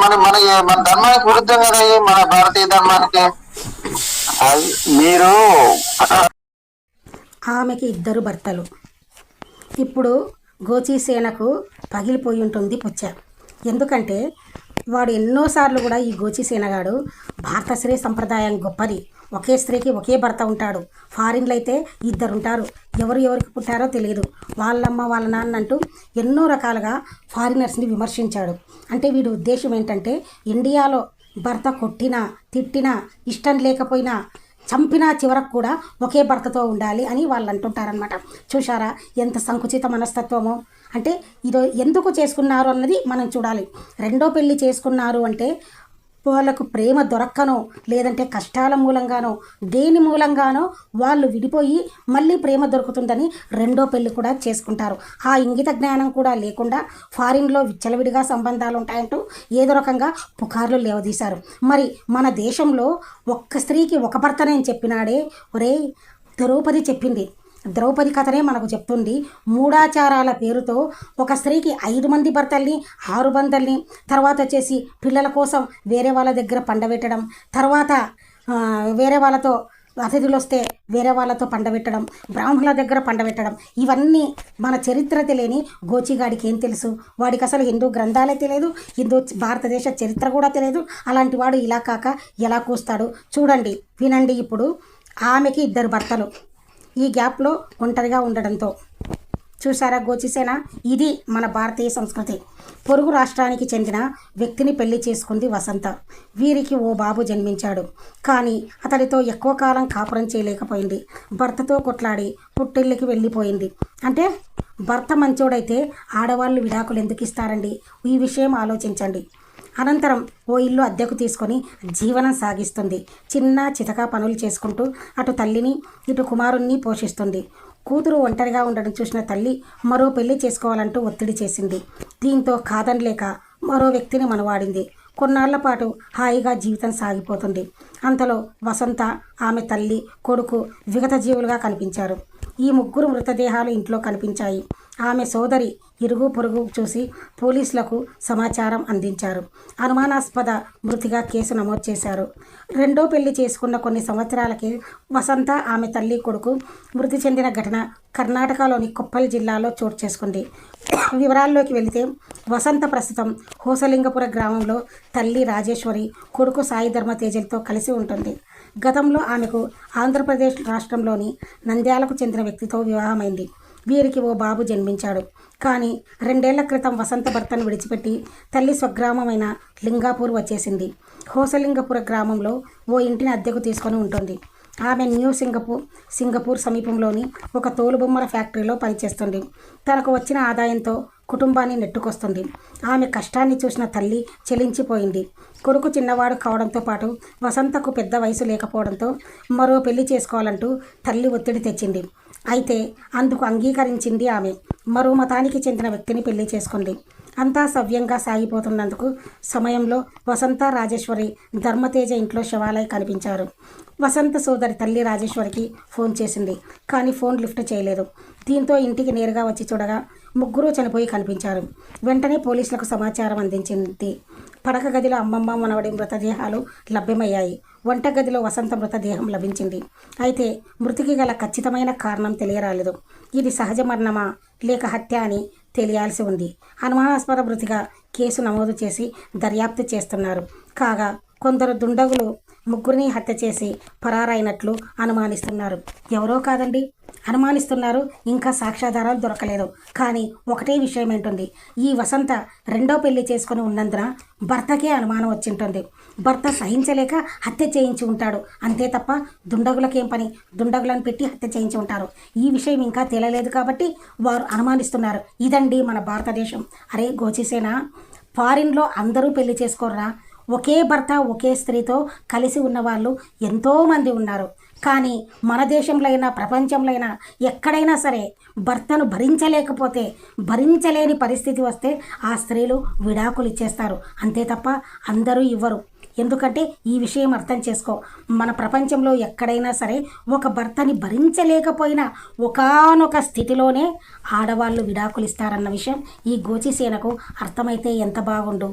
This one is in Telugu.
మన మన మన ధర్మానికి విరుద్ధం కదా ఇది, మన భారతీయ ధర్మానికి. మీరు ఆమెకి ఇద్దరు భర్తలు. ఇప్పుడు గోచీసేనకు పగిలిపోయి ఉంటుంది పుచ్చ. ఎందుకంటే వాడు ఎన్నోసార్లు కూడా ఈ గోచీసేనగాడు భారత స్త్రీ సంప్రదాయం గొప్పది, ఒకే స్త్రీకి ఒకే భర్త ఉంటాడు, ఫారిన్లో అయితే ఇద్దరు ఉంటారు, ఎవరు ఎవరికి పుట్టారో తెలియదు, వాళ్ళమ్మ వాళ్ళ నాన్న అంటూ ఎన్నో రకాలుగా ఫారినర్స్ని విమర్శించాడు. అంటే వీడి ఉద్దేశం ఏంటంటే ఇండియాలో భర్త కొట్టినా తిట్టినా ఇష్టం లేకపోయినా చంపినా చివరకు కూడా ఒకే భర్తతో ఉండాలి అని వాళ్ళు అంటుంటారనమాట. చూశారా ఎంత సంకుచిత మనస్తత్వమో. అంటే ఇది ఎందుకు చేసుకున్నారు అన్నది మనం చూడాలి. రెండో పెళ్ళి చేసుకున్నారు అంటే వాళ్ళకు ప్రేమ దొరక్కనో లేదంటే కష్టాల మూలంగానో దేని మూలంగానో వాళ్ళు విడిపోయి మళ్ళీ ప్రేమ దొరుకుతుందని రెండో పెళ్ళి కూడా చేసుకుంటారు. ఆ ఇంగిత జ్ఞానం కూడా లేకుండా ఫారిన్లో విచ్చలవిడిగా సంబంధాలు ఉంటాయంటూ ఏదో రకంగా పుకార్లు లేవదీశారు. మరి మన దేశంలో ఒక్క స్త్రీకి ఒక భర్తనే అని చెప్పినాడే. ఒరే ద్రౌపది చెప్పింది, ద్రౌపది కథనే మనకు చెప్తుంది. మూఢాచారాల పేరుతో ఒక స్త్రీకి 5 మంది భర్తల్ని 6 బంధల్ని, తర్వాత వచ్చేసి పిల్లల కోసం వేరే వాళ్ళ దగ్గర పండబెట్టడం, తర్వాత వేరే వాళ్ళతో అతిథులు వస్తే వేరే వాళ్ళతో పండబెట్టడం, బ్రాహ్మణుల దగ్గర పండబెట్టడం, ఇవన్నీ మన చరిత్ర తెలియని గోచిగాడికి ఏం తెలుసు? వాడికి అసలు హిందూ గ్రంథాలే తెలియదు, హిందూ భారతదేశ చరిత్ర కూడా తెలియదు. అలాంటి వాడు ఇలా కాక ఎలా కూస్తాడు? చూడండి, వినండి. ఇప్పుడు ఆమెకి 2 భర్తలు. ఈ గ్యాప్లో ఒంటరిగా ఉండడంతో చూసారా గోచిసేన. ఇది మన భారతీయ సంస్కృతి. పొరుగు రాష్ట్రానికి చెందిన వ్యక్తిని పెళ్లి చేసుకుంది వసంత. వీరికి ఓ బాబు జన్మించాడు. కానీ అతడితో ఎక్కువ కాలం కాపురం చేయలేకపోయింది. భర్తతో కొట్లాడి పుట్టిల్లికి వెళ్ళిపోయింది. అంటే భర్త మంచోడైతే ఆడవాళ్ళు విడాకులు ఎందుకు ఇస్తారండి? ఈ విషయం ఆలోచించండి. అనంతరం ఓ ఇల్లు అద్దెకు తీసుకొని జీవనం సాగిస్తుంది. చిన్న చితకా పనులు చేసుకుంటూ అటు తల్లిని ఇటు కుమారుణ్ణి పోషిస్తుంది. కూతురు ఒంటరిగా ఉండడం చూసిన తల్లి మరో పెళ్లి చేసుకోవాలంటూ ఒత్తిడి చేసింది. దీంతో కాదనలేక మరో వ్యక్తిని మనవాడింది. కొన్నాళ్ల పాటు హాయిగా జీవితం సాగిపోతుంది. అంతలో వసంత, ఆమె తల్లి, కొడుకు విగత జీవులుగా కనిపించారు. ఈ 3 మృతదేహాలు ఇంట్లో కనిపించాయి. ఆమె సోదరి ఇరుగు పొరుగు చూసి పోలీసులకు సమాచారం అందించారు. అనుమానాస్పద మృతిగా కేసు నమోదు చేశారు. రెండో పెళ్లి చేసుకున్న కొన్ని సంవత్సరాలకి వసంత, ఆమె తల్లి, కొడుకు మృతి చెందిన ఘటన కర్ణాటకలోని కొప్పల్ జిల్లాలో చోటు చేసుకుంది. వివరాల్లోకి వెళితే వసంత ప్రస్తుతం హోసలింగపుర గ్రామంలో తల్లి రాజేశ్వరి, కొడుకు సాయి ధర్మతేజలతో కలిసి ఉంటుంది. గతంలో ఆమెకు ఆంధ్రప్రదేశ్ రాష్ట్రంలోని నంద్యాలకు చెందిన వ్యక్తితో వివాహమైంది. వీరికి ఓ బాబు జన్మించాడు. కానీ 2 ఏళ్ల క్రితం వసంత భర్తను విడిచిపెట్టి తల్లి స్వగ్రామమైన లింగాపూర్ వచ్చేసింది. హోసలింగపుర గ్రామంలో ఓ ఇంటిని అద్దెకు తీసుకొని ఉంటుంది. ఆమె న్యూ సింగపూర్ సమీపంలోని ఒక తోలుబొమ్మల ఫ్యాక్టరీలో పనిచేస్తుంది. తనకు వచ్చిన ఆదాయంతో కుటుంబాన్ని నెట్టుకొస్తుంది. ఆమె కష్టాన్ని చూసిన తల్లి చెలించిపోయింది. కొడుకు చిన్నవాడు కావడంతో పాటు వసంతకు పెద్ద వయసు లేకపోవడంతో మరో పెళ్లి చేసుకోవాలంటూ తల్లి ఒత్తిడి తెచ్చింది. అయితే అందుకు అంగీకరించింది ఆమె. మరో మతానికి చెందిన వ్యక్తిని పెళ్లి చేసుకుంది. అంతా సవ్యంగా సాగిపోతున్నందుకు సమయంలో వసంత, రాజేశ్వరి ధర్మతేజ ఇంట్లో శవాలై కనిపించారు. వసంత సోదరి తల్లి రాజేశ్వరికి ఫోన్ చేసింది. కానీ ఫోన్ లిఫ్ట్ చేయలేదు. దీంతో ఇంటికి నేరుగా వచ్చి చూడగా 3 చనిపోయి కనిపించారు. వెంటనే పోలీసులకు సమాచారం అందించింది. పడక గదిలో అమ్మమ్మ, మనవడి మృతదేహాలు లభ్యమయ్యాయి. వంటగదిలో వసంత మృతదేహం లభించింది. అయితే మృతికి గల ఖచ్చితమైన కారణం తెలియరాలేదు. ఇది సహజ మరణమా లేక హత్య అని తెలియాల్సి ఉంది. అనుమానాస్పద మృతిగా కేసు నమోదు చేసి దర్యాప్తు చేస్తున్నారు. కాగా కొందరు దుండగులు 3 హత్య చేసి పరారైనట్లు అనుమానిస్తున్నారు. ఎవరో కాదండి, అనుమానిస్తున్నారు. ఇంకా సాక్ష్యాధారాలు దొరకలేదు. కానీ ఒకటే విషయం ఏంటుంది, ఈ వసంత రెండో పెళ్లి చేసుకుని ఉన్నందున భర్తకే అనుమానం వచ్చింటుంది. భర్త సహించలేక హత్య చేయించి ఉంటాడు. అంతే తప్ప దుండగులకేం పని? దుండగులను పెట్టి హత్య చేయించి ఉంటారు. ఈ విషయం ఇంకా తెలియలేదు కాబట్టి వారు అనుమానిస్తున్నారు. ఇదండి మన భారతదేశం. అరే గోచిసేన, ఫారిన్లో అందరూ పెళ్లి చేసుకోర్రా. ఒకే భర్త ఒకే స్త్రీతో కలిసి ఉన్నవాళ్ళు ఎంతోమంది ఉన్నారు. కానీ మన దేశంలో అయినా ప్రపంచంలో అయినా ఎక్కడైనా సరే భర్తను భరించలేకపోతే, భరించలేని పరిస్థితి వస్తే ఆ స్త్రీలు విడాకులు ఇచ్చేస్తారు. అంతే తప్ప అందరూ ఇవ్వరు. ఎందుకంటే ఈ విషయం అర్థం చేసుకో, మన ప్రపంచంలో ఎక్కడైనా సరే ఒక భర్తని భరించలేకపోయినా ఒకానొక స్థితిలోనే ఆడవాళ్ళు విడాకులు ఇస్తారన్న విషయం ఈ గోచిసేనకు అర్థమైతే ఎంత బాగుండు.